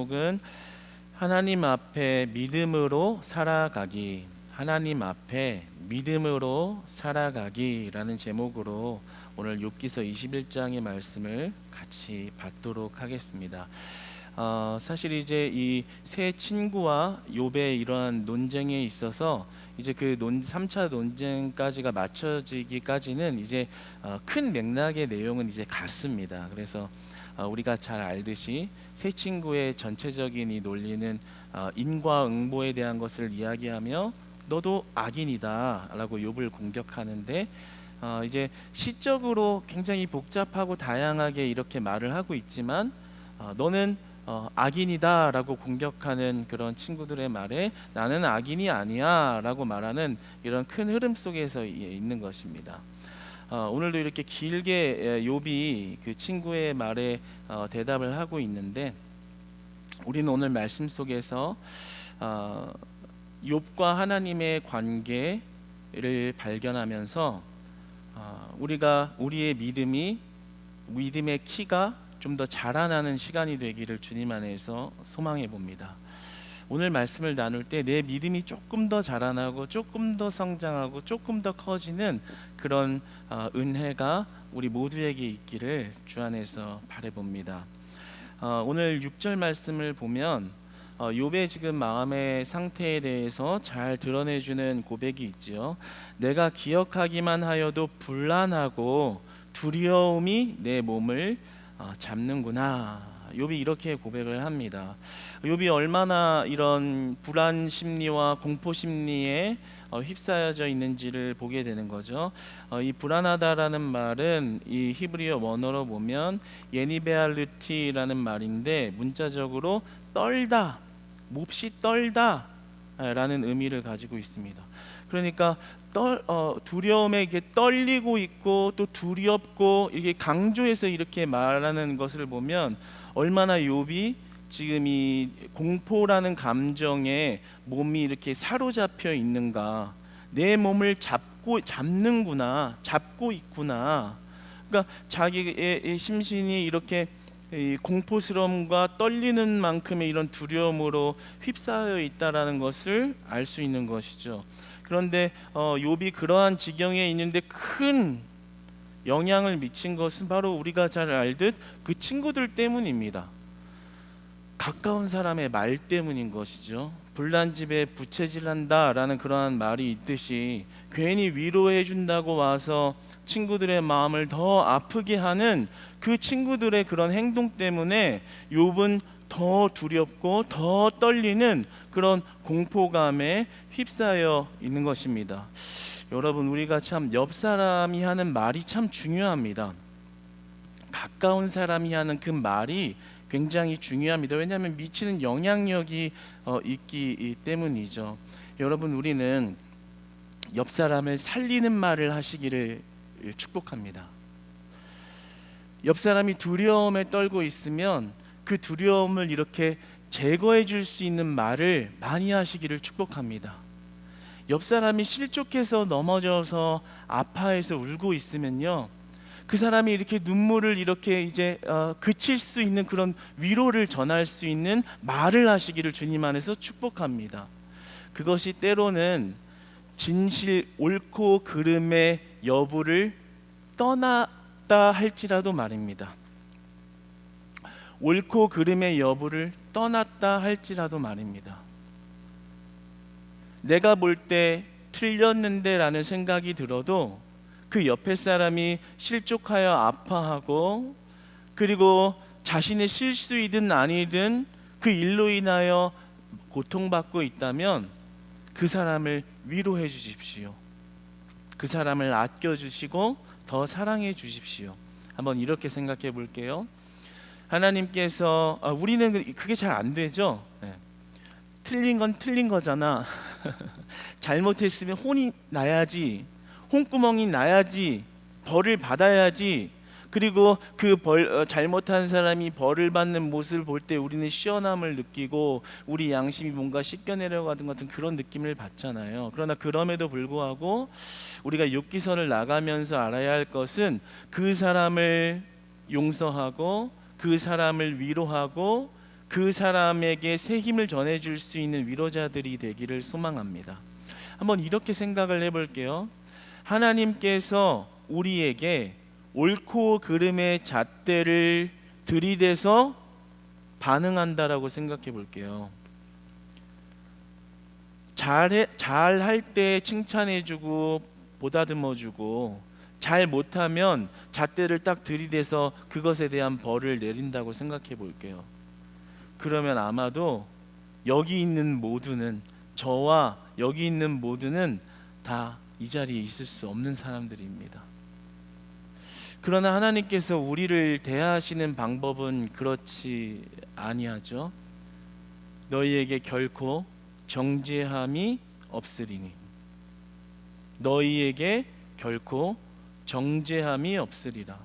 제목은 하나님 앞에 믿음으로 살아가기, 하나님 앞에 믿음으로 살아가기라는 제목으로 오늘 욥기서 21장의 말씀을 같이 받도록 하겠습니다. 사실 이제 이 세 친구와 욥의 이러한 논쟁에 있어서 이제 그 3차 논쟁까지가 맞춰지기까지는 이제 큰 맥락의 내용은 이제 같습니다. 그래서 우리가 잘 알듯이 세 친구의 전체적인 이 논리는 인과응보에 대한 것을 이야기하며 너도 악인이다 라고 욥을 공격하는데, 이제 시적으로 굉장히 복잡하고 다양하게 이렇게 말을 하고 있지만 너는 악인이다 라고 공격하는 그런 친구들의 말에 나는 악인이 아니야 라고 말하는 이런 큰 흐름 속에서 있는 것입니다. 오늘도 이렇게 길게 욥이 그 친구의 말에 대답을 하고 있는데, 우리는 오늘 말씀 속에서 욥과 하나님의 관계를 발견하면서 우리가 우리의 믿음의 키가 좀 더 자라나는 시간이 되기를 주님 안에서 소망해 봅니다. 오늘 말씀을 나눌 때 내 믿음이 조금 더 자라나고 조금 더 성장하고 조금 더 커지는 그런 은혜가 우리 모두에게 있기를 주 안에서 바라봅니다. 오늘 6절 말씀을 보면 욥의 지금 마음의 상태에 대해서 잘 드러내주는 고백이 있지요. 내가 기억하기만 하여도 불안하고 두려움이 내 몸을 잡는구나. 욥이 이렇게 고백을 합니다. 욥이 얼마나 이런 불안 심리와 공포 심리에 휩싸여져 있는지를 보게 되는 거죠. 이 불안하다라는 말은 이 히브리어 원어로 보면 예니베알르티라는 말인데, 문자적으로 떨다, 몹시 떨다 라는 의미를 가지고 있습니다. 그러니까 두려움에 이게 떨리고 있고 또 두렵고, 이게 강조해서 이렇게 말하는 것을 보면 얼마나 욥이 지금 이 공포라는 감정에 몸이 이렇게 사로잡혀 있는가, 내 몸을 잡는구나, 잡고 있구나. 그러니까 자기의 심신이 이렇게 이 공포스러움과 떨리는 만큼의 이런 두려움으로 휩싸여 있다라는 것을 알 수 있는 것이죠. 그런데 욥이 그러한 지경에 있는데 큰 영향을 미친 것은 바로 우리가 잘 알듯 그 친구들 때문입니다. 가까운 사람의 말 때문인 것이죠. 불난 집에 부채질한다 라는 그러한 말이 있듯이, 괜히 위로해 준다고 와서 친구들의 마음을 더 아프게 하는 그 친구들의 그런 행동 때문에 욥은 더 두렵고 더 떨리는 그런 공포감에 휩싸여 있는 것입니다. 여러분, 우리가 참 옆 사람이 하는 말이 참 중요합니다. 가까운 사람이 하는 그 말이 굉장히 중요합니다. 왜냐하면 미치는 영향력이 있기 때문이죠. 여러분, 우리는 옆 사람을 살리는 말을 하시기를 축복합니다. 옆 사람이 두려움에 떨고 있으면 그 두려움을 이렇게 제거해 줄 수 있는 말을 많이 하시기를 축복합니다. 옆 사람이 실족해서 넘어져서 아파해서 울고 있으면요, 그 사람이 이렇게 눈물을 이렇게 이제 그칠 수 있는 그런 위로를 전할 수 있는 말을 하시기를 주님 안에서 축복합니다. 그것이 때로는 진실 옳고 그름의 여부를 떠났다 할지라도 말입니다. 옳고 그름의 여부를 떠났다 할지라도 말입니다. 내가 볼 때 틀렸는데 라는 생각이 들어도 그 옆에 사람이 실족하여 아파하고, 그리고 자신의 실수이든 아니든 그 일로 인하여 고통받고 있다면 그 사람을 위로해 주십시오. 그 사람을 아껴주시고 더 사랑해 주십시오. 한번 이렇게 생각해 볼게요. 하나님께서 우리는 그게 잘 안 되죠. 틀린 건 틀린 거잖아. 잘못했으면 혼이 나야지, 홍구멍이 나야지, 벌을 받아야지. 그리고 그 잘못한 사람이 벌을 받는 모습을 볼 때 우리는 시원함을 느끼고 우리 양심이 뭔가 씻겨 내려가는 같은 그런 느낌을 받잖아요. 그러나 그럼에도 불구하고 우리가 욥기서를 나가면서 알아야 할 것은 그 사람을 용서하고 그 사람을 위로하고 그 사람에게 새 힘을 전해줄 수 있는 위로자들이 되기를 소망합니다. 한번 이렇게 생각을 해볼게요. 하나님께서 우리에게 옳고 그름의 잣대를 들이대서 반응한다라고 생각해 볼게요. 잘할 때 칭찬해주고 보다듬어주고, 잘 못하면 잣대를 딱 들이대서 그것에 대한 벌을 내린다고 생각해 볼게요. 그러면 아마도 여기 있는 모두는, 저와 여기 있는 모두는 다 이 자리에 있을 수 없는 사람들입니다. 그러나 하나님께서 우리를 대하시는 방법은 그렇지 아니하죠. 너희에게 결코 정죄함이 없으리니. 너희에게 결코 정죄함이 없으리라.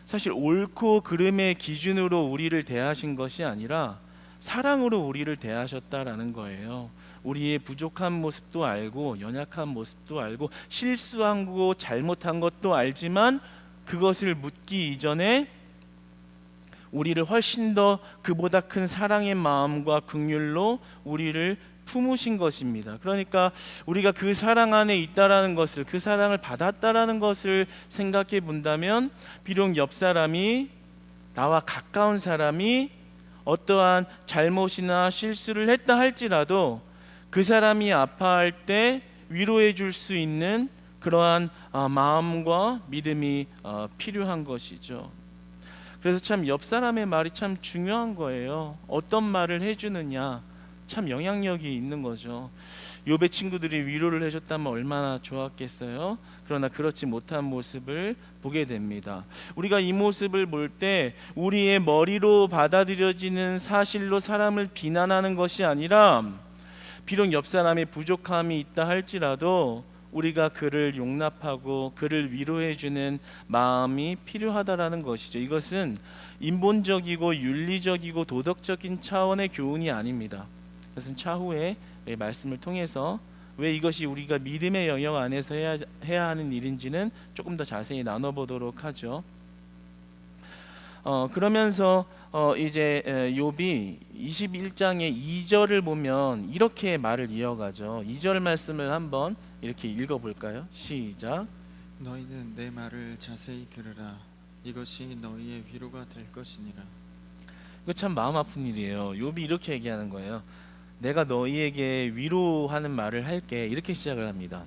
사실 옳고 그름의 기준으로 우리를 대하신 것이 아니라 사랑으로 우리를 대하셨다라는 거예요. 우리의 부족한 모습도 알고, 연약한 모습도 알고, 실수한 거 잘못한 것도 알지만 그것을 묻기 이전에 우리를 훨씬 더 그보다 큰 사랑의 마음과 긍휼로 우리를 품으신 것입니다. 그러니까 우리가 그 사랑 안에 있다라는 것을, 그 사랑을 받았다라는 것을 생각해 본다면, 비록 옆 사람이, 나와 가까운 사람이 어떠한 잘못이나 실수를 했다 할지라도 그 사람이 아파할 때 위로해 줄 수 있는 그러한 마음과 믿음이 필요한 것이죠. 그래서 참 옆 사람의 말이 참 중요한 거예요. 어떤 말을 해주느냐, 참 영향력이 있는 거죠. 욥의 친구들이 위로를 해줬다면 얼마나 좋았겠어요. 그러나 그렇지 못한 모습을 보게 됩니다. 우리가 이 모습을 볼 때 우리의 머리로 받아들여지는 사실로 사람을 비난하는 것이 아니라, 비록 옆 사람의 부족함이 있다 할지라도 우리가 그를 용납하고 그를 위로해주는 마음이 필요하다라는 것이죠. 이것은 인본적이고 윤리적이고 도덕적인 차원의 교훈이 아닙니다. 그것은 차후에 말씀을 통해서 왜 이것이 우리가 믿음의 영역 안에서 해야 하는 일인지는 조금 더 자세히 나눠보도록 하죠. 그러면서 이제 욥이 21장의 2절을 보면 이렇게 말을 이어가죠. 2절 말씀을 한번 이렇게 읽어볼까요? 시작. 너희는 내 말을 자세히 들으라. 이것이 너희의 위로가 될 것이니라. 이거 참 마음 아픈 일이에요. 욥이 이렇게 얘기하는 거예요. 내가 너희에게 위로하는 말을 할게, 이렇게 시작을 합니다.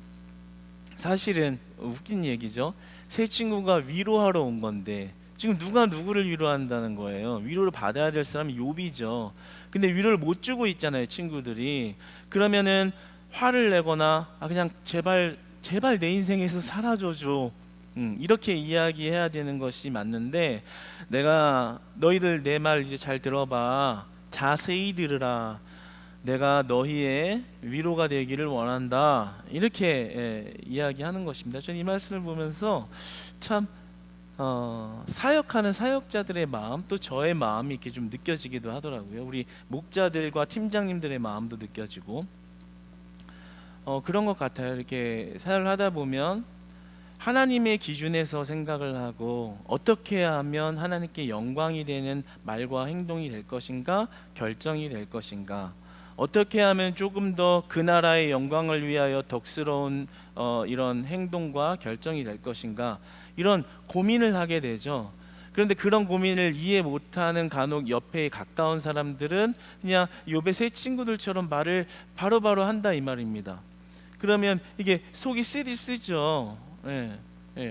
사실은 웃긴 얘기죠. 새 친구가 위로하러 온 건데 지금 누가 누구를 위로한다는 거예요. 위로를 받아야 될 사람이 욥이죠. 근데 위로를 못 주고 있잖아요, 친구들이. 그러면은 화를 내거나 그냥 제발 내 인생에서 사라져줘, 이렇게 이야기해야 되는 것이 맞는데, 내가 너희들 내 말 이제 잘 들어봐, 자세히 들으라, 내가 너희의 위로가 되기를 원한다, 이렇게 이야기하는 것입니다. 저는 이 말씀을 보면서 참 사역하는 사역자들의 마음, 또 저의 마음이 이렇게 좀 느껴지기도 하더라고요. 우리 목자들과 팀장님들의 마음도 느껴지고 그런 것 같아요. 이렇게 사역을 하다 보면 하나님의 기준에서 생각을 하고, 어떻게 하면 하나님께 영광이 되는 말과 행동이 될 것인가, 결정이 될 것인가, 어떻게 하면 조금 더 그 나라의 영광을 위하여 덕스러운 이런 행동과 결정이 될 것인가, 이런 고민을 하게 되죠. 그런데 그런 고민을 이해 못하는 간혹 옆에 가까운 사람들은 그냥 욥의 새 친구들처럼 말을 바로바로 한다, 이 말입니다. 그러면 이게 속이 쓰디쓰죠.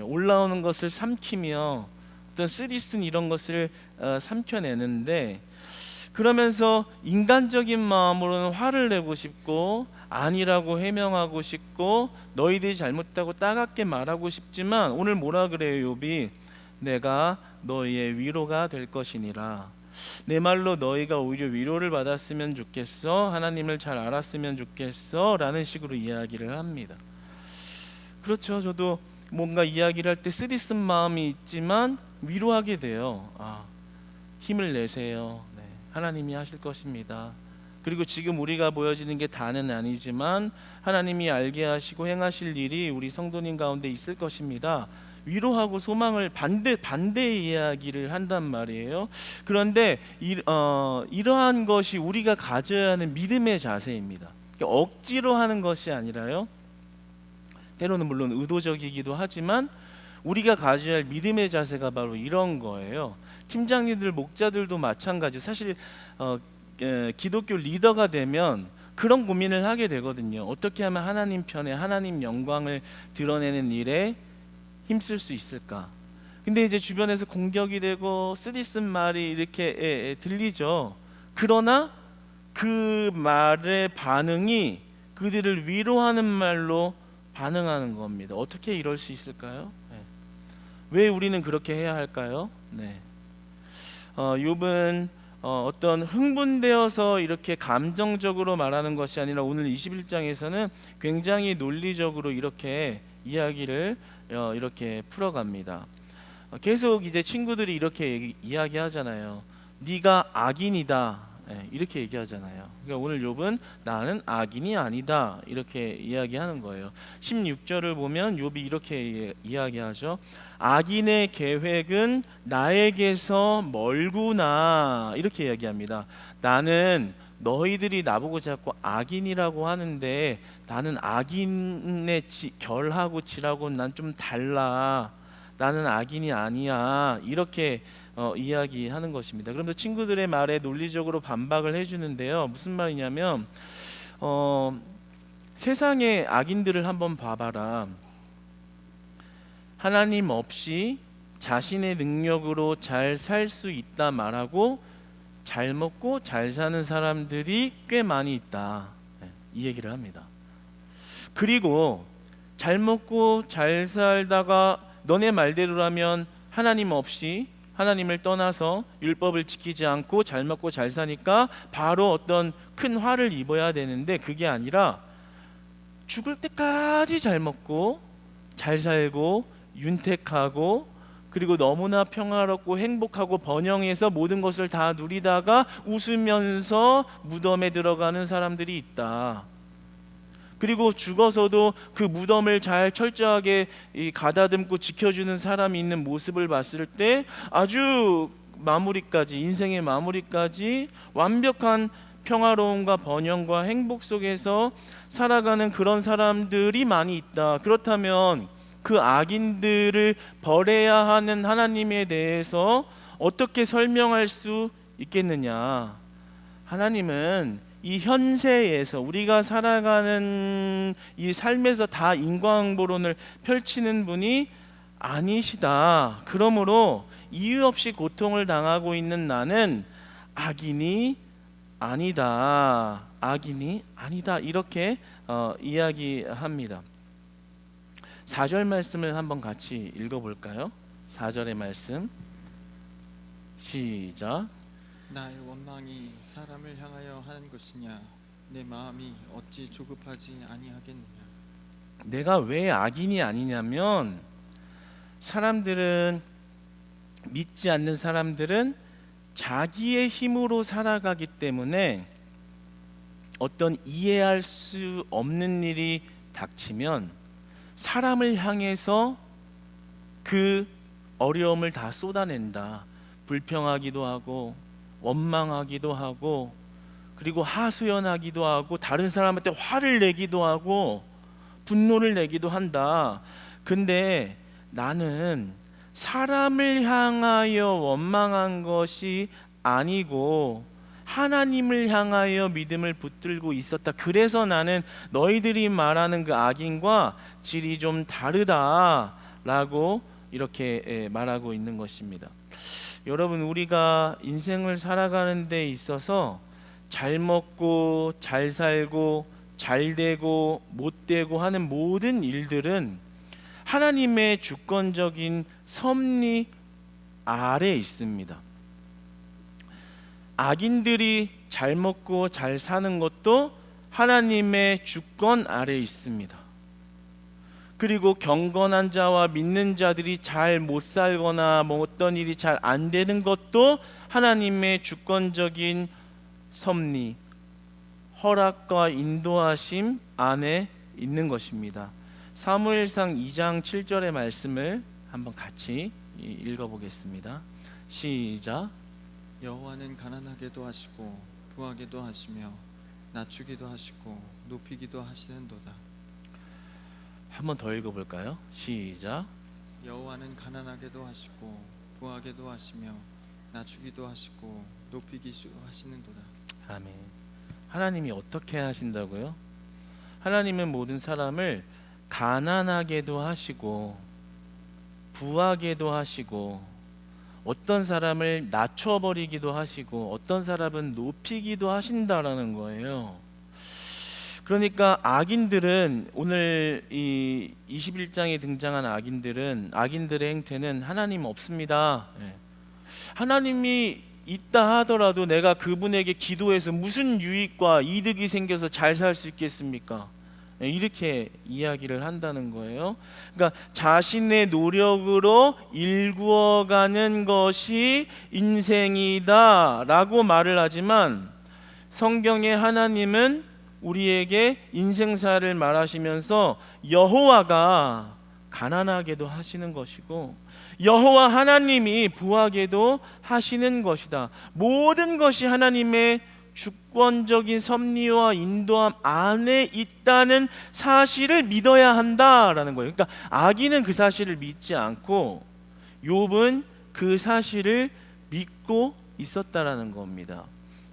올라오는 것을 삼키며 어떤 쓰디쓴 이런 것을 삼켜내는데, 그러면서 인간적인 마음으로는 화를 내고 싶고 아니라고 해명하고 싶고 너희들이 잘못했다고 따갑게 말하고 싶지만, 오늘 뭐라 그래요 욥이? 내가 너희의 위로가 될 것이니라. 내 말로 너희가 오히려 위로를 받았으면 좋겠어, 하나님을 잘 알았으면 좋겠어, 라는 식으로 이야기를 합니다. 그렇죠. 저도 뭔가 이야기를 할 때 쓰디쓴 마음이 있지만 위로하게 돼요. 힘을 내세요. 하나님이 하실 것입니다. 그리고 지금 우리가 보여지는 게 다는 아니지만 하나님이 알게 하시고 행하실 일이 우리 성도님 가운데 있을 것입니다. 위로하고 소망을 반대 이야기를 한단 말이에요. 그런데 이러한 것이 우리가 가져야 하는 믿음의 자세입니다. 억지로 하는 것이 아니라요. 때로는 물론 의도적이기도 하지만 우리가 가져야 할 믿음의 자세가 바로 이런 거예요. 팀장님들, 목자들도 마찬가지. 사실 기독교 리더가 되면 그런 고민을 하게 되거든요. 어떻게 하면 하나님 편에 하나님 영광을 드러내는 일에 힘쓸 수 있을까? 근데 이제 주변에서 공격이 되고 쓰디쓴 말이 이렇게 들리죠. 그러나 그 말의 반응이 그들을 위로하는 말로 반응하는 겁니다. 어떻게 이럴 수 있을까요? 왜 우리는 그렇게 해야 할까요? 욥은 어떤 흥분되어서 이렇게 감정적으로 말하는 것이 아니라 오늘 21장에서는 굉장히 논리적으로 이렇게 이야기를 이렇게 풀어갑니다. 계속 이제 친구들이 이렇게 이야기하잖아요. 네가 악인이다. 이렇게 얘기하잖아요. 그러니까 오늘 욥은 나는 악인이 아니다 이렇게 이야기하는 거예요. 16절을 보면 욥이 이렇게 이야기하죠. 악인의 계획은 나에게서 멀구나 이렇게 이야기합니다. 나는 너희들이 나보고 자꾸 악인이라고 하는데 나는 악인의 결하고 질하고는 난 좀 달라. 나는 악인이 아니야 이렇게 이야기하는 것입니다. 그러면서 친구들의 말에 논리적으로 반박을 해주는데요. 무슨 말이냐면 세상의 악인들을 한번 봐봐라. 하나님 없이 자신의 능력으로 잘 살 수 있다 말하고 잘 먹고 잘 사는 사람들이 꽤 많이 있다. 이 얘기를 합니다. 그리고 잘 먹고 잘 살다가 너네 말대로라면 하나님 없이 하나님을 떠나서 율법을 지키지 않고 잘 먹고 잘 사니까 바로 어떤 큰 화를 입어야 되는데 그게 아니라 죽을 때까지 잘 먹고 잘 살고 윤택하고 그리고 너무나 평화롭고 행복하고 번영해서 모든 것을 다 누리다가 웃으면서 무덤에 들어가는 사람들이 있다. 그리고 죽어서도 그 무덤을 잘 철저하게 가다듬고 지켜주는 사람이 있는 모습을 봤을 때 아주 마무리까지, 인생의 마무리까지 완벽한 평화로움과 번영과 행복 속에서 살아가는 그런 사람들이 많이 있다. 그렇다면 그 악인들을 벌해야 하는 하나님에 대해서 어떻게 설명할 수 있겠느냐? 하나님은 이 현세에서 우리가 살아가는 이 삶에서 다 인과응보론을 펼치는 분이 아니시다. 그러므로 이유 없이 고통을 당하고 있는 나는 악인이 아니다. 악인이 아니다. 이렇게 이야기합니다. 4절 말씀을 한번 같이 읽어볼까요? 4절의 말씀 시작. 나의 원망이 사람을 향하여 하는 것이냐? 내 마음이 어찌 조급하지 아니하겠느냐? 내가 왜 악인이 아니냐면 사람들은 믿지 않는 사람들은 자기의 힘으로 살아가기 때문에 어떤 이해할 수 없는 일이 닥치면 사람을 향해서 그 어려움을 다 쏟아낸다. 불평하기도 하고 원망하기도 하고 그리고 하소연하기도 하고 다른 사람한테 화를 내기도 하고 분노를 내기도 한다. 근데 나는 사람을 향하여 원망한 것이 아니고 하나님을 향하여 믿음을 붙들고 있었다. 그래서 나는 너희들이 말하는 그 악인과 질이 좀 다르다라고 이렇게 말하고 있는 것입니다. 여러분, 우리가 인생을 살아가는 데 있어서 잘 먹고 잘 살고 잘 되고 못 되고 하는 모든 일들은 하나님의 주권적인 섭리 아래 있습니다. 악인들이 잘 먹고 잘 사는 것도 하나님의 주권 아래 있습니다. 그리고 경건한 자와 믿는 자들이 잘 못 살거나 뭐 어떤 일이 잘 안 되는 것도 하나님의 주권적인 섭리, 허락과 인도하심 안에 있는 것입니다. 사무엘상 2장 7절의 말씀을 한번 같이 읽어보겠습니다. 시작. 여호와는 가난하게도 하시고 부하게도 하시며 낮추기도 하시고 높이기도 하시는도다. 한번 더 읽어볼까요? 시작. 여호와는 가난하게도 하시고 부하게도 하시며 낮추기도 하시고 높이기도 하시는도다. 아멘. 하나님이 어떻게 하신다고요? 하나님은 모든 사람을 가난하게도 하시고 부하게도 하시고 어떤 사람을 낮춰버리기도 하시고 어떤 사람은 높이기도 하신다라는 거예요. 그러니까 악인들은, 오늘 이 21장에 등장한 악인들의 행태는 하나님 없습니다. 하나님이 있다 하더라도 내가 그분에게 기도해서 무슨 유익과 이득이 생겨서 잘 살 수 있겠습니까? 이렇게 이야기를 한다는 거예요. 그러니까 자신의 노력으로 일구어가는 것이 인생이다 라고 말을 하지만, 성경의 하나님은 우리에게 인생사를 말하시면서 여호와가 가난하게도 하시는 것이고 여호와 하나님이 부하게도 하시는 것이다. 모든 것이 하나님의 주권적인 섭리와 인도함 안에 있다는 사실을 믿어야 한다라는 거예요. 그러니까 악인은 그 사실을 믿지 않고 욥은 그 사실을 믿고 있었다라는 겁니다.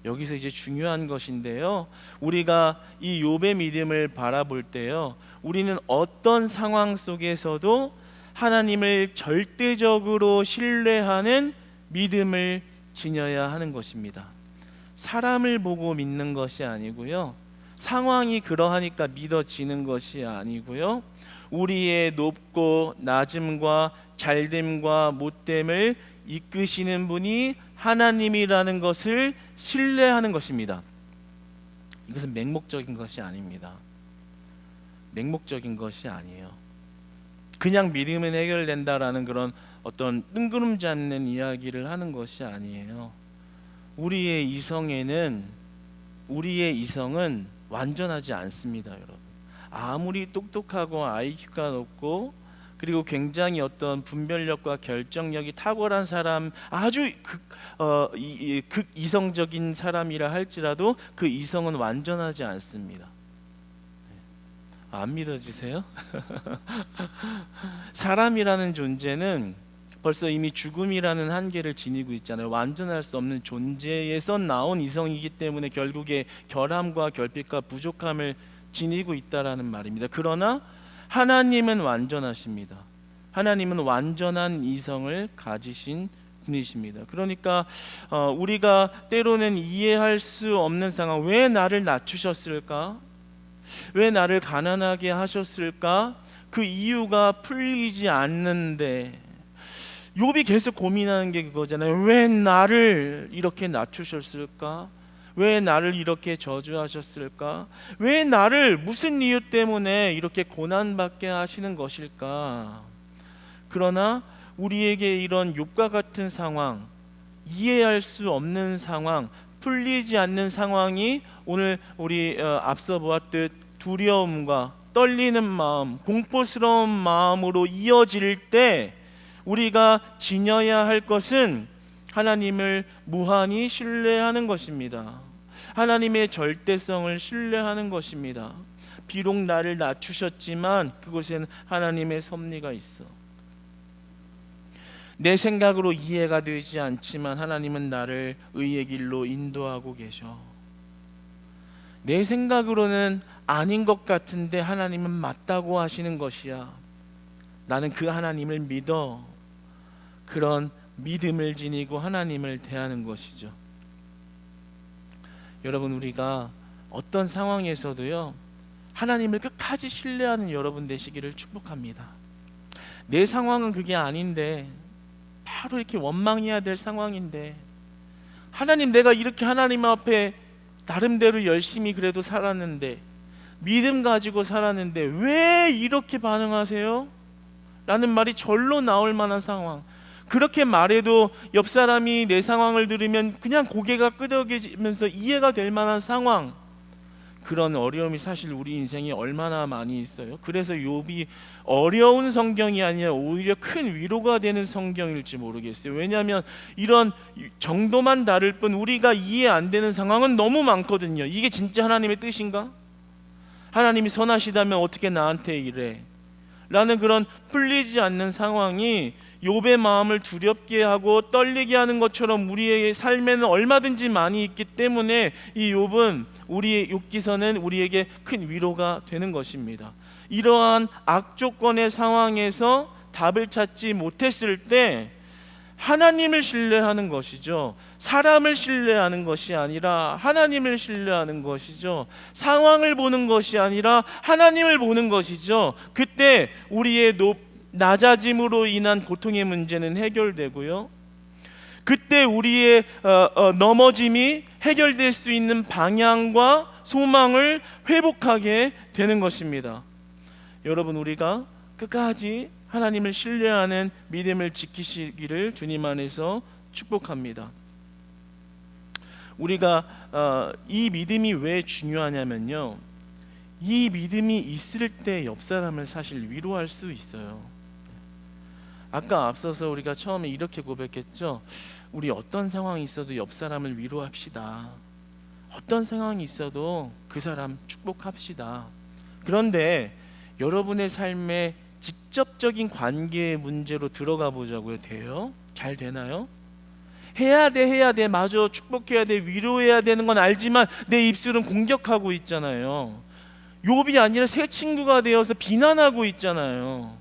여기서 이제 중요한 것인데요, 우리가 이 욥의 믿음을 바라볼 때요, 우리는 어떤 상황 속에서도 하나님을 절대적으로 신뢰하는 믿음을 지녀야 하는 것입니다. 사람을 보고 믿는 것이 아니고요, 상황이 그러하니까 믿어지는 것이 아니고요, 우리의 높고 낮음과 잘됨과 못됨을 이끄시는 분이 하나님이라는 것을 신뢰하는 것입니다. 이것은 맹목적인 것이 아닙니다. 맹목적인 것이 아니에요. 그냥 믿으면 해결된다라는 그런 어떤 뜬구름지 않는 이야기를 하는 것이 아니에요. 우리의 이성은 완전하지 않습니다, 여러분. 아무리 똑똑하고 IQ가 높고 그리고 굉장히 어떤 분별력과 결정력이 탁월한 사람, 아주 극이성적인 사람이라 할지라도 그 이성은 완전하지 않습니다. 안 믿어지세요? 사람이라는 존재는 벌써 이미 죽음이라는 한계를 지니고 있잖아요. 완전할 수 없는 존재에서 나온 이성이기 때문에 결국에 결함과 결핍과 부족함을 지니고 있다라는 말입니다. 그러나 하나님은 완전하십니다. 하나님은 완전한 이성을 가지신 분이십니다. 그러니까 우리가 때로는 이해할 수 없는 상황, 왜 나를 낮추셨을까? 왜 나를 가난하게 하셨을까? 그 이유가 풀리지 않는데, 욥이 계속 고민하는 게 그거잖아요. 왜 나를 이렇게 낮추셨을까? 왜 나를 이렇게 저주하셨을까? 왜 나를 무슨 이유 때문에 이렇게 고난받게 하시는 것일까? 그러나 우리에게 이런 욥과 같은 상황, 이해할 수 없는 상황, 풀리지 않는 상황이 오늘 우리 앞서 보았듯 두려움과 떨리는 마음, 공포스러운 마음으로 이어질 때 우리가 지녀야 할 것은 하나님을 무한히 신뢰하는 것입니다. 하나님의 절대성을 신뢰하는 것입니다. 비록 나를 낮추셨지만 그곳에는 하나님의 섭리가 있어. 내 생각으로 이해가 되지 않지만 하나님은 나를 의의 길로 인도하고 계셔. 내 생각으로는 아닌 것 같은데 하나님은 맞다고 하시는 것이야. 나는 그 하나님을 믿어. 그런 믿음을 지니고 하나님을 대하는 것이죠. 여러분, 우리가 어떤 상황에서도요, 하나님을 끝까지 신뢰하는 여러분 되시기를 축복합니다. 내 상황은 그게 아닌데, 바로 이렇게 원망해야 될 상황인데, 하나님, 내가 이렇게 하나님 앞에 나름대로 열심히 그래도 살았는데, 믿음 가지고 살았는데 왜 이렇게 반응하세요? 라는 말이 절로 나올 만한 상황. 그렇게 말해도 옆 사람이 내 상황을 들으면 그냥 고개가 끄덕여지면서 이해가 될 만한 상황. 그런 어려움이 사실 우리 인생에 얼마나 많이 있어요. 그래서 욥이 어려운 성경이 아니라 오히려 큰 위로가 되는 성경일지 모르겠어요. 왜냐하면 이런 정도만 다를 뿐 우리가 이해 안 되는 상황은 너무 많거든요. 이게 진짜 하나님의 뜻인가? 하나님이 선하시다면 어떻게 나한테 이래? 라는 그런 풀리지 않는 상황이 욥의 마음을 두렵게 하고 떨리게 하는 것처럼 우리의 삶에는 얼마든지 많이 있기 때문에 이 욥은 우리의 욥기서는 우리에게 큰 위로가 되는 것입니다. 이러한 악조건의 상황에서 답을 찾지 못했을 때 하나님을 신뢰하는 것이죠. 사람을 신뢰하는 것이 아니라 하나님을 신뢰하는 것이죠. 상황을 보는 것이 아니라 하나님을 보는 것이죠. 그때 우리의 낮아짐으로 인한 고통의 문제는 해결되고요. 그때 우리의 넘어짐이 해결될 수 있는 방향과 소망을 회복하게 되는 것입니다. 여러분, 우리가 끝까지 하나님을 신뢰하는 믿음을 지키시기를 주님 안에서 축복합니다. 우리가 이 믿음이 왜 중요하냐면요, 이 믿음이 있을 때 옆 사람을 사실 위로할 수 있어요. 아까 앞서서 우리가 처음에 이렇게 고백했죠. 우리 어떤 상황이 있어도 옆 사람을 위로합시다. 어떤 상황이 있어도 그 사람 축복합시다. 그런데 여러분의 삶에 직접적인 관계의 문제로 들어가 보자고요. 돼요? 잘 되나요? 해야 돼, 맞아, 축복해야 돼, 위로해야 되는 건 알지만 내 입술은 공격하고 있잖아요. 욥이 아니라 새 친구가 되어서 비난하고 있잖아요.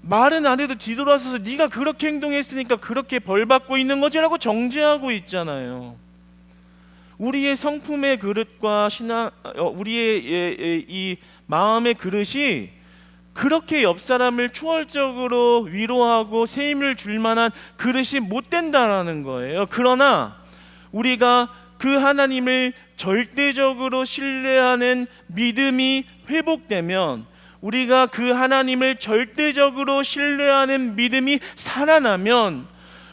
말은 안 해도 뒤돌아서서 네가 그렇게 행동했으니까 그렇게 벌받고 있는 거지라고 정죄하고 있잖아요. 우리의 성품의 그릇과 우리의 이 마음의 그릇이 그렇게 옆 사람을 초월적으로 위로하고 새 힘을 줄 만한 그릇이 못 된다라는 거예요. 그러나 우리가 그 하나님을 절대적으로 신뢰하는 믿음이 회복되면, 우리가 그 하나님을 절대적으로 신뢰하는 믿음이 살아나면,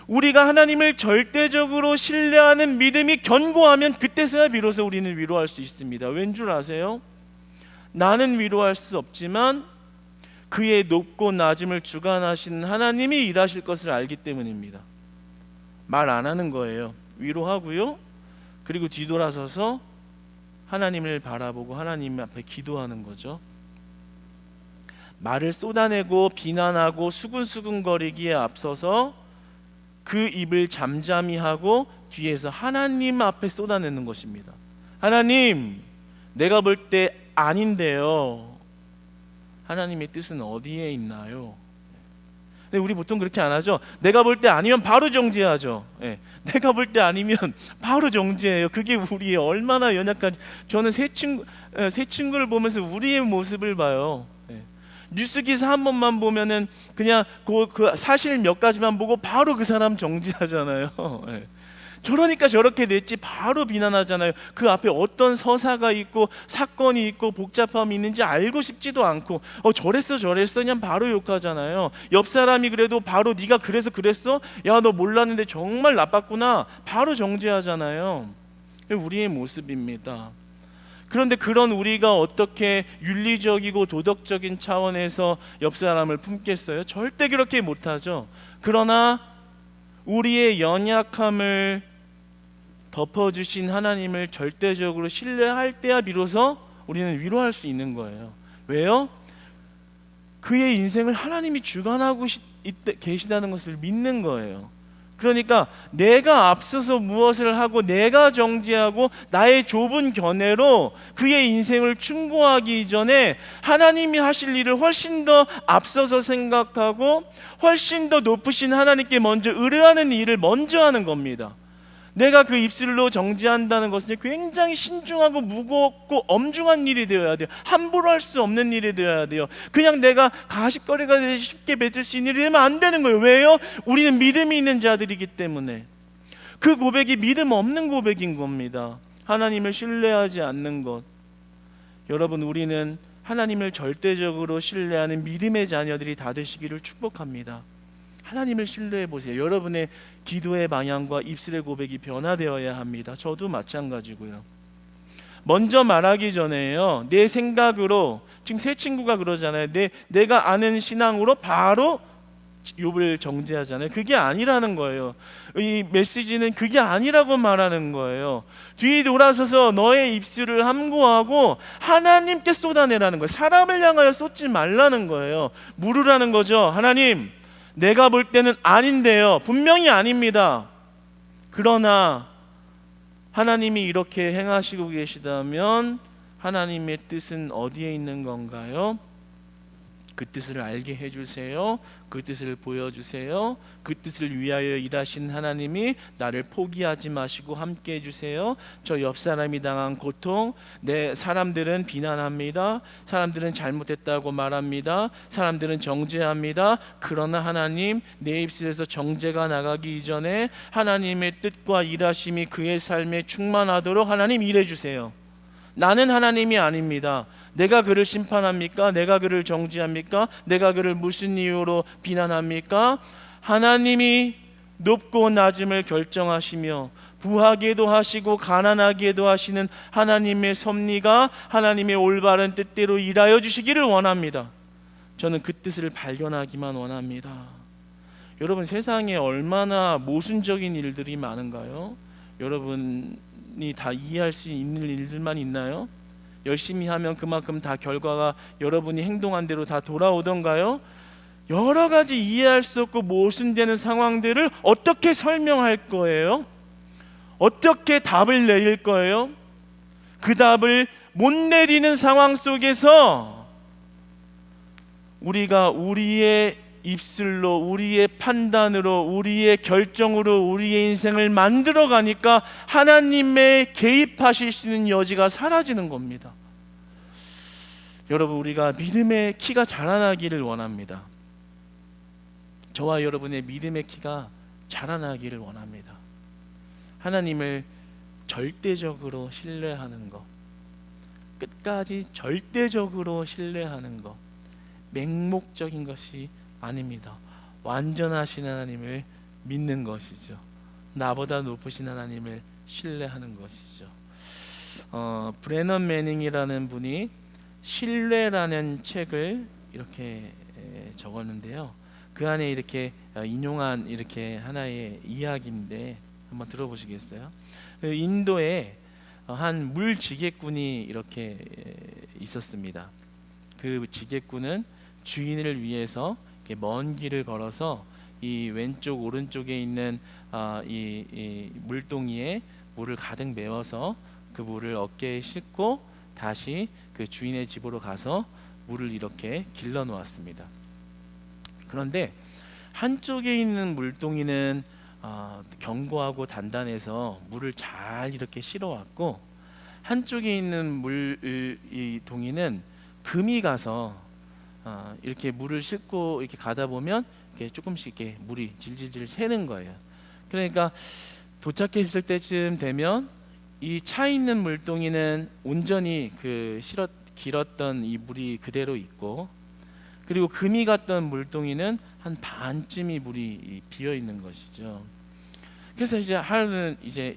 우리가 하나님을 절대적으로 신뢰하는 믿음이 견고하면 그때서야 비로소 우리는 위로할 수 있습니다. 왠 줄 아세요? 나는 위로할 수 없지만 그의 높고 낮음을 주관하시는 하나님이 일하실 것을 알기 때문입니다. 말 안 하는 거예요. 위로하고요, 그리고 뒤돌아서서 하나님을 바라보고 하나님 앞에 기도하는 거죠. 말을 쏟아내고 비난하고 수근수근거리기에 앞서서 그 입을 잠잠히 하고 뒤에서 하나님 앞에 쏟아내는 것입니다. 하나님, 내가 볼 때 아닌데요, 하나님의 뜻은 어디에 있나요? 근데 우리 보통 그렇게 안 하죠. 내가 볼 때 아니면 바로 정죄하죠. 내가 볼 때 아니면 바로 정죄해요. 그게 우리의 얼마나 연약한지. 저는 새 친구를 보면서 우리의 모습을 봐요. 뉴스 기사 한 번만 보면은 그냥 그 사실 몇 가지만 보고 바로 그 사람 정지하잖아요. 저러니까 저렇게 됐지 바로 비난하잖아요. 그 앞에 어떤 서사가 있고 사건이 있고 복잡함이 있는지 알고 싶지도 않고 저랬어 그냥 바로 욕하잖아요. 옆 사람이 그래도 바로 네가 그래서 그랬어? 야, 너 몰랐는데 정말 나빴구나, 바로 정죄하잖아요. 우리의 모습입니다. 그런데 그런 우리가 어떻게 윤리적이고 도덕적인 차원에서 옆 사람을 품겠어요? 절대 그렇게 못하죠. 그러나 우리의 연약함을 덮어주신 하나님을 절대적으로 신뢰할 때야 비로소 우리는 위로할 수 있는 거예요. 왜요? 그의 인생을 하나님이 주관하고 계시다는 것을 믿는 거예요. 그러니까 내가 앞서서 무엇을 하고 내가 정죄하고 나의 좁은 견해로 그의 인생을 충고하기 이전에 하나님이 하실 일을 훨씬 더 앞서서 생각하고 훨씬 더 높으신 하나님께 먼저 의뢰하는 일을 먼저 하는 겁니다. 내가 그 입술로 정죄한다는 것은 굉장히 신중하고 무겁고 엄중한 일이 되어야 돼요. 함부로 할 수 없는 일이 되어야 돼요. 그냥 내가 가십거리가 되듯이 쉽게 뱉을 수 있는 일이 되면 안 되는 거예요. 왜요? 우리는 믿음이 있는 자들이기 때문에. 그 고백이 믿음 없는 고백인 겁니다. 하나님을 신뢰하지 않는 것. 여러분, 우리는 하나님을 절대적으로 신뢰하는 믿음의 자녀들이 다 되시기를 축복합니다. 하나님을 신뢰해 보세요. 여러분의 기도의 방향과 입술의 고백이 변화되어야 합니다. 저도 마찬가지고요. 먼저 말하기 전에요, 내 생각으로, 지금 새 친구가 그러잖아요. 내가 아는 신앙으로 바로 욥을 정죄하잖아요. 그게 아니라는 거예요. 이 메시지는 그게 아니라고 말하는 거예요. 뒤 돌아서서 너의 입술을 함구하고 하나님께 쏟아내라는 거예요. 사람을 향하여 쏟지 말라는 거예요. 물으라는 거죠. 하나님, 내가 볼 때는 아닌데요, 분명히 아닙니다. 그러나 하나님이 이렇게 행하시고 계시다면 하나님의 뜻은 어디에 있는 건가요? 그 뜻을 알게 해주세요. 그 뜻을 보여주세요. 그 뜻을 위하여 일하신 하나님이 나를 포기하지 마시고 함께 해주세요. 저 옆 사람이 당한 고통, 사람들은 비난합니다. 사람들은 잘못했다고 말합니다. 사람들은 정죄합니다. 그러나 하나님, 내 입술에서 정죄가 나가기 이전에 하나님의 뜻과 일하심이 그의 삶에 충만하도록 하나님 일해주세요. 나는 하나님이 아닙니다. 내가 그를 심판합니까? 내가 그를 정죄합니까? 내가 그를 무슨 이유로 비난합니까? 하나님이 높고 낮음을 결정하시며 부하게도 하시고 가난하게도 하시는 하나님의 섭리가 하나님의 올바른 뜻대로 일하여 주시기를 원합니다. 저는 그 뜻을 발견하기만 원합니다. 여러분, 세상에 얼마나 모순적인 일들이 많은가요? 여러분이 다 이해할 수 있는 일들만 있나요? 열심히 하면 그만큼 다 결과가 여러분이 행동한 대로 다 돌아오던가요? 여러 가지 이해할 수 없고 모순되는 상황들을 어떻게 설명할 거예요? 어떻게 답을 내릴 거예요? 그 답을 못 내리는 상황 속에서 우리가 우리의 입술로, 우리의 판단으로, 우리의 결정으로 우리의 인생을 만들어 가니까 하나님의 개입하실 수 있는 여지가 사라지는 겁니다. 여러분, 우리가 믿음의 키가 자라나기를 원합니다. 저와 여러분의 믿음의 키가 자라나기를 원합니다. 하나님을 절대적으로 신뢰하는 것, 끝까지 절대적으로 신뢰하는 것, 맹목적인 것이 아닙니다. 완전하신 하나님을 믿는 것이죠. 나보다 높으신 하나님을 신뢰하는 것이죠. 브래넌 매닝이라는 분이 신뢰라는 책을 이렇게 적었는데요. 그 안에 이렇게 인용한 이렇게 하나의 이야기인데 한번 들어보시겠어요? 인도에 한 물지객꾼이 이렇게 있었습니다. 그 지객꾼은 주인을 위해서 이렇게 먼 길을 걸어서 이 왼쪽 오른쪽에 있는 이 물동이에 물을 가득 메워서 그 물을 어깨에 싣고 다시 그 주인의 집으로 가서 물을 이렇게 길러 놓았습니다. 그런데 한쪽에 있는 물동이는 견고하고 단단해서 물을 잘 이렇게 실어왔고, 한쪽에 있는 이 동이는 금이 가서 이렇게 물을 싣고 이렇게 가다 보면 이렇게 조금씩 이렇게 물이 질질질 새는 거예요. 그러니까 도착했을 때쯤 되면 이 차 있는 물동이는 온전히 그 길었던 이 물이 그대로 있고, 그리고 금이 갔던 물동이는 한 반쯤이 물이 비어 있는 것이죠. 그래서 이제 하루는 이제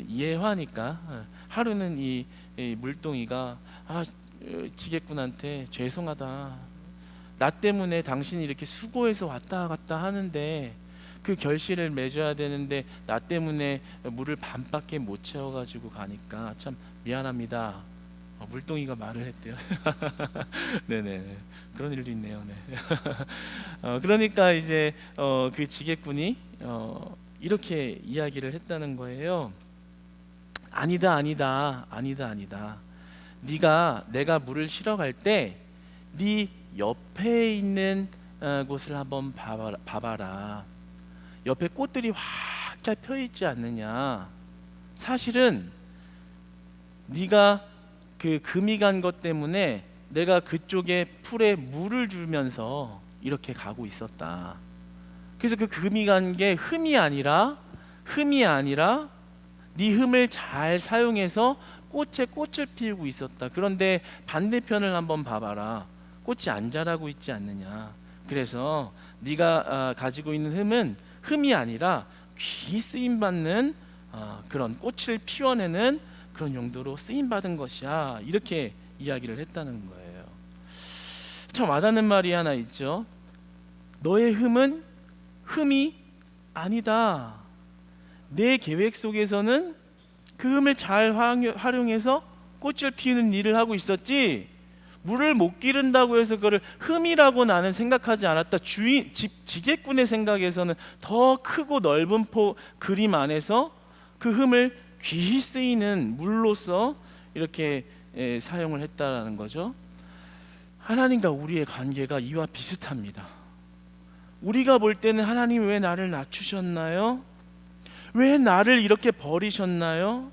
예화니까 하루는 이 물동이가 지객꾼한테 죄송하다, 나 때문에 당신이 이렇게 수고해서 왔다 갔다 하는데 그 결실을 맺어야 되는데 나 때문에 물을 반밖에 못 채워가지고 가니까 참 미안합니다. 물동이가 말을 했대요. 네네, 그런 일도 있네요. 네. 그러니까 이제 그 지객꾼이 이렇게 이야기를 했다는 거예요. 아니다. 내가 물을 실어 갈 때 네 옆에 있는 곳을 한번 봐봐라. 옆에 꽃들이 활짝 펴 있지 않느냐. 사실은 네가 그 금이 간 것 때문에 내가 그쪽에 풀에 물을 주면서 이렇게 가고 있었다. 그래서 그 금이 간 게 흠이 아니라 네 흠을 잘 사용해서 꽃에 꽃을 피우고 있었다. 그런데 반대편을 한번 봐봐라. 꽃이 안 자라고 있지 않느냐. 그래서 네가 가지고 있는 흠이 아니라 귀 쓰임 받는 그런 꽃을 피워내는 그런 용도로 쓰임 받은 것이야. 이렇게 이야기를 했다는 거예요. 참 와닿는 말이 하나 있죠. 너의 흠은 흠이 아니다. 내 계획 속에서는 그 흠을 잘 활용해서 꽃을 피우는 일을 하고 있었지, 물을 못 기른다고 해서 그걸 흠이라고 나는 생각하지 않았다. 지게꾼의 생각에서는 더 크고 넓은 그림 안에서 그 흠을 귀히 쓰이는 물로서 이렇게 사용을 했다라는 거죠. 하나님과 우리의 관계가 이와 비슷합니다. 우리가 볼 때는 하나님 왜 나를 낮추셨나요? 왜 나를 이렇게 버리셨나요?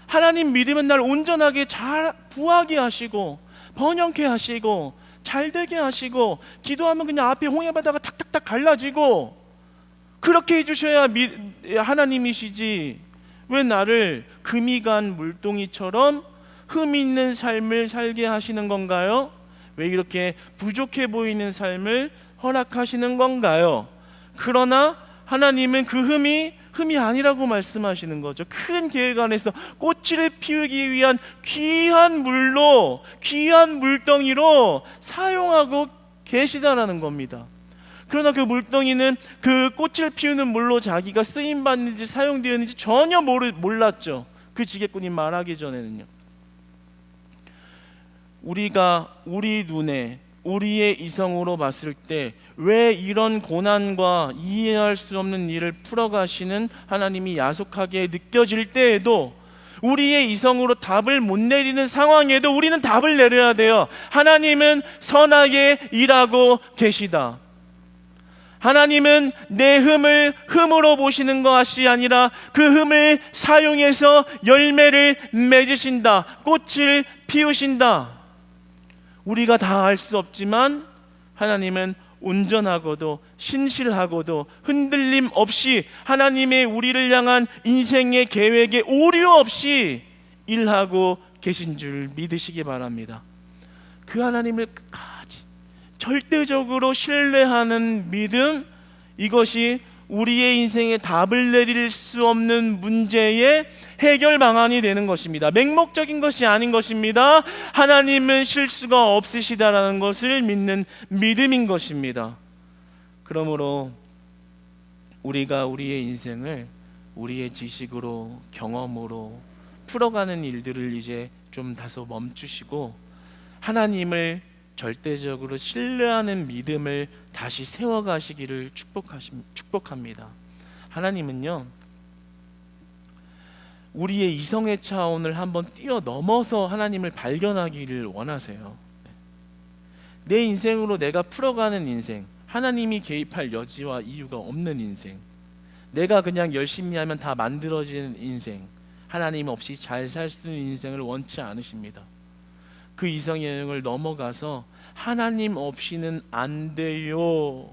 하나님 믿으면 날 온전하게 잘 부하게 하시고 번영케 하시고 잘되게 하시고, 기도하면 그냥 앞에 홍해바다가 탁탁탁 갈라지고 그렇게 해주셔야 하나님이시지, 왜 나를 금이 간 물동이처럼 흠 있는 삶을 살게 하시는 건가요? 왜 이렇게 부족해 보이는 삶을 허락하시는 건가요? 그러나 하나님은 그 흠이 아니라고 말씀하시는 거죠. 큰 계획 안에서 꽃을 피우기 위한 귀한 물로, 귀한 물덩이로 사용하고 계시다라는 겁니다. 그러나 그 물덩이는 그 꽃을 피우는 물로 자기가 쓰임받는지 사용되었는지 전혀 몰랐죠. 그 지게꾼이 말하기 전에는요. 우리가 우리 눈에 우리의 이성으로 봤을 때 왜 이런 고난과 이해할 수 없는 일을 풀어가시는 하나님이 야속하게 느껴질 때에도, 우리의 이성으로 답을 못 내리는 상황에도 우리는 답을 내려야 돼요. 하나님은 선하게 일하고 계시다. 하나님은 내 흠을 흠으로 보시는 것이 아니라 그 흠을 사용해서 열매를 맺으신다. 꽃을 피우신다. 우리가 다 알 수 없지만 하나님은 온전하고도 신실하고도 흔들림 없이 하나님의 우리를 향한 인생의 계획에 오류 없이 일하고 계신 줄 믿으시기 바랍니다. 그 하나님을 끝까지 절대적으로 신뢰하는 믿음, 이것이 우리의 인생에 답을 내릴 수 없는 문제의 해결 방안이 되는 것입니다. 맹목적인 것이 아닌 것입니다. 하나님은 실수가 없으시다라는 것을 믿는 믿음인 것입니다. 그러므로 우리가 우리의 인생을 우리의 지식으로, 경험으로 풀어가는 일들을 이제 좀 다소 멈추시고 하나님을 절대적으로 신뢰하는 믿음을 다시 세워가시기를 축복합니다. 하나님은요, 우리의 이성의 차원을 한번 뛰어넘어서 하나님을 발견하기를 원하세요. 내 인생으로 내가 풀어가는 인생, 하나님이 개입할 여지와 이유가 없는 인생, 내가 그냥 열심히 하면 다 만들어지는 인생, 하나님 없이 잘 살 수 있는 인생을 원치 않으십니다. 그 이성의 영역을 넘어가서 하나님 없이는 안 돼요.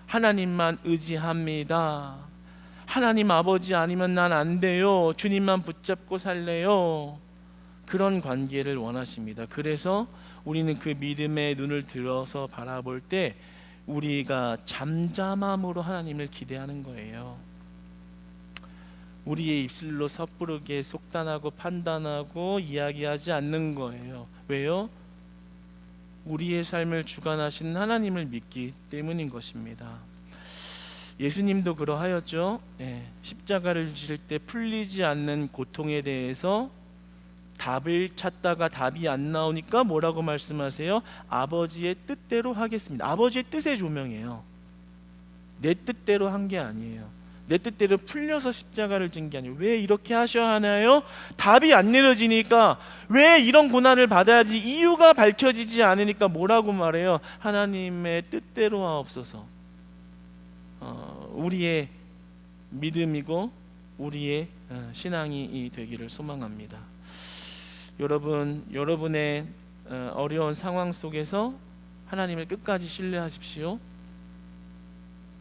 하나님만 의지합니다. 하나님 아버지 아니면 난 안 돼요. 주님만 붙잡고 살래요. 그런 관계를 원하십니다. 그래서 우리는 그 믿음의 눈을 들어서 바라볼 때 우리가 잠잠함으로 하나님을 기대하는 거예요. 우리의 입술로 섣부르게 속단하고 판단하고 이야기하지 않는 거예요. 왜요? 우리의 삶을 주관하시는 하나님을 믿기 때문인 것입니다. 예수님도 그러하였죠. 십자가를 지실 때 풀리지 않는 고통에 대해서 답을 찾다가 답이 안 나오니까 뭐라고 말씀하세요? 아버지의 뜻대로 하겠습니다. 아버지의 뜻의 조명이에요. 내 뜻대로 한 게 아니에요. 내 뜻대로 풀려서 십자가를 진 게 아니에요. 왜 이렇게 하셔야 하나요? 답이 안 내려지니까, 왜 이런 고난을 받아야지 이유가 밝혀지지 않으니까 뭐라고 말해요? 하나님의 뜻대로 하옵소서. 우리의 믿음이고 우리의 신앙이 되기를 소망합니다. 여러분의 어려운 상황 속에서 하나님을 끝까지 신뢰하십시오.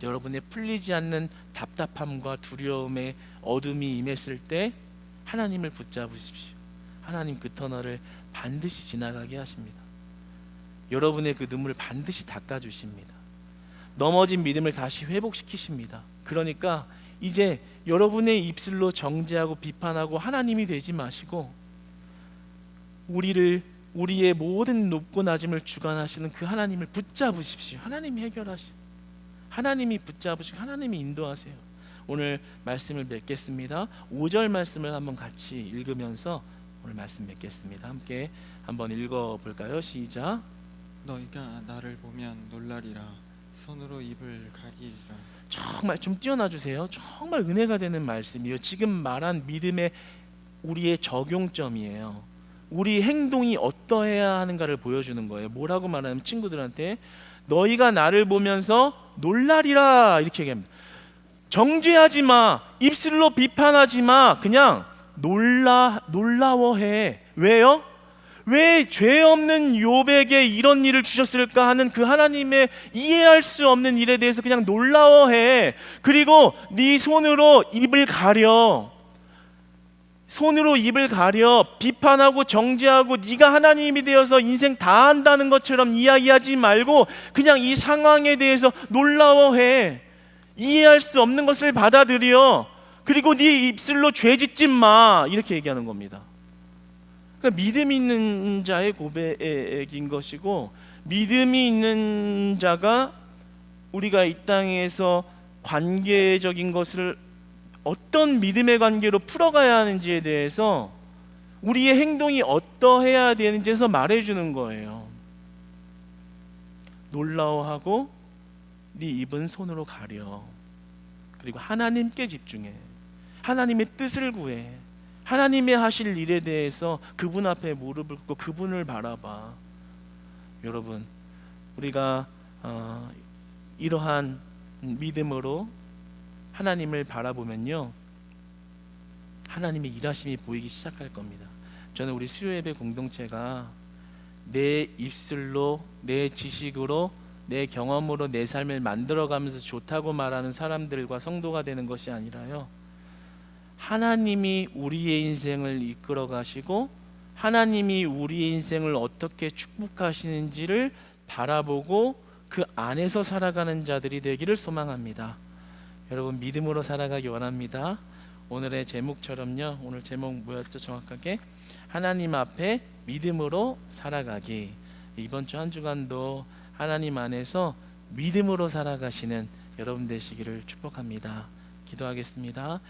여러분의 풀리지 않는 답답함과 두려움의 어둠이 임했을 때 하나님을 붙잡으십시오. 하나님 그 터널을 반드시 지나가게 하십니다. 여러분의 그 눈물을 반드시 닦아주십니다. 넘어진 믿음을 다시 회복시키십니다. 그러니까 이제 여러분의 입술로 정죄하고 비판하고 하나님이 되지 마시고 우리의 모든 높고 낮음을 주관하시는 그 하나님을 붙잡으십시오. 하나님이 하나님이 붙잡으시고 하나님이 인도하세요. 오늘 말씀을 맺겠습니다. 5절 말씀을 한번 같이 읽으면서 오늘 말씀 맺겠습니다. 함께 한번 읽어볼까요? 시작. 너희가 나를 보면 놀라리라. 손으로 입을 가리리라. 정말 좀 띄어놔 주세요. 정말 은혜가 되는 말씀이에요. 지금 말한 믿음의 우리의 적용점이에요. 우리 행동이 어떠해야 하는가를 보여주는 거예요. 뭐라고 말하면 친구들한테 너희가 나를 보면서 놀라리라 이렇게 얘기합니다. 정죄하지 마, 입술로 비판하지 마, 그냥 놀라워해. 왜요? 왜 죄 없는 욥에게 이런 일을 주셨을까 하는 그 하나님의 이해할 수 없는 일에 대해서 그냥 놀라워해. 그리고 네 손으로 입을 가려. 비판하고 정죄하고 네가 하나님이 되어서 인생 다 한다는 것처럼 이야기하지 말고 그냥 이 상황에 대해서 놀라워해. 이해할 수 없는 것을 받아들여. 그리고 네 입술로 죄짓지 마. 이렇게 얘기하는 겁니다. 그러니까 믿음 있는 자의 고백인 것이고, 믿음이 있는 자가 우리가 이 땅에서 관계적인 것을 어떤 믿음의 관계로 풀어가야 하는지에 대해서 우리의 행동이 어떠해야 되는지에서 말해주는 거예요. 놀라워하고 네 입은 손으로 가려. 그리고 하나님께 집중해. 하나님의 뜻을 구해. 하나님의 하실 일에 대해서 그분 앞에 무릎을 꿇고 그분을 바라봐. 여러분, 우리가 이러한 믿음으로 하나님을 바라보면요, 하나님의 일하심이 보이기 시작할 겁니다. 저는 우리 수요예배 공동체가 내 입술로, 내 지식으로, 내 경험으로 내 삶을 만들어가면서 좋다고 말하는 사람들과 성도가 되는 것이 아니라요, 하나님이 우리의 인생을 이끌어 가시고 하나님이 우리의 인생을 어떻게 축복하시는지를 바라보고 그 안에서 살아가는 자들이 되기를 소망합니다. 여러분, 믿음으로 살아가기 원합니다. 오늘의 제목처럼요, 오늘 제목 뭐였죠? 정확하게 하나님 앞에 믿음으로 살아가기. 이번 주 한 주간도 하나님 안에서 믿음으로 살아가시는 여러분 되시기를 축복합니다. 기도하겠습니다.